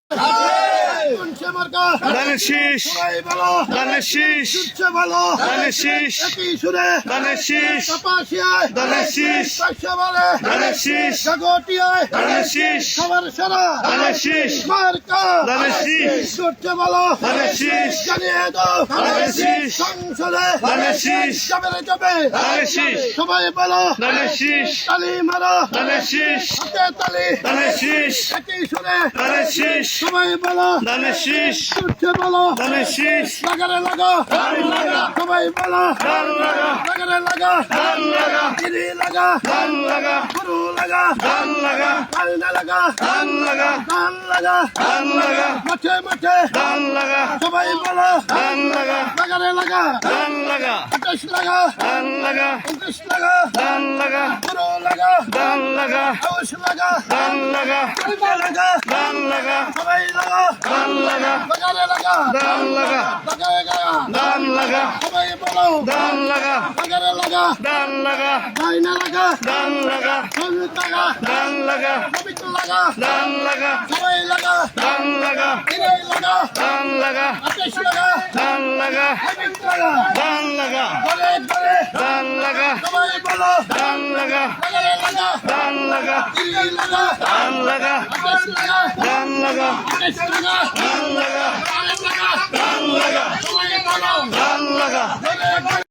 ধানের শীষ, ধানের শীষ, ধানের শীষ, ধানের শীষ, ধানের শীষ, ধানের শীষ, ধানের শীষ, ধানের শীষ, ধানের শীষ, ধানের শীষ, ধানের শীষ, ধানের শীষ, ধানের শীষ, সবাই বলো ধানের শীষ, তালি মারো ধানের শীষ, হাতে তালি ধানের শীষ, একই সুরে ধানের শীষ, সবাই বলো ধানের শীষ, উঠছে বলো ধানের শীষ, লাগারে লাগো ধান লাগা, সবাই বলো ধান লাগা, লাগারে লাগো ধান লাগা, গিরি লাগা ধান লাগা, গরু লাগা ধান লাগা, কালনা লাগা ধান লাগা, ধান লাগা ধান লাগা, মাঠে মাঠে ধান লাগা, সবাই বলো ধান লাগা, লাগারে লাগা ধান লাগা, 28 লাগা ধান লাগা, 29 লাগা ধান লাগা, গরু লাগা ধান লাগা, হাউস লাগা ধান লাগা, কালনা লাগা ধান লাগা, সবাই লাগা ধান লাগা, লাগারে লাগা ধান লাগা, লাগারে লাগা ধান লাগা, সবাই বলো ধান লাগা, লাগারে লাগা ধান লাগা, কালনা লাগা ধান লাগা, হলুদ লাগা ধান লাগা, পবিত্র লাগা ধান লাগা, সবাই লাগা ধান লাগা, ইরাই লাগা ধান লাগা, 28 লাগা ধান লাগা, পবিত্র লাগা ধান লাগা, ঘরে ঘরে ধান লাগা, সবাই বলো ধান লাগা, লাগারে লাগা ধান লাগা, ইরাই লাগা ধান লাগা, 28 লাগা ধান লাগা, 29 লাগা ধান লাগা, ঘরে লাগা ধান লাগা, সবাই বলো ধান লাগা। ঘরে ঘরে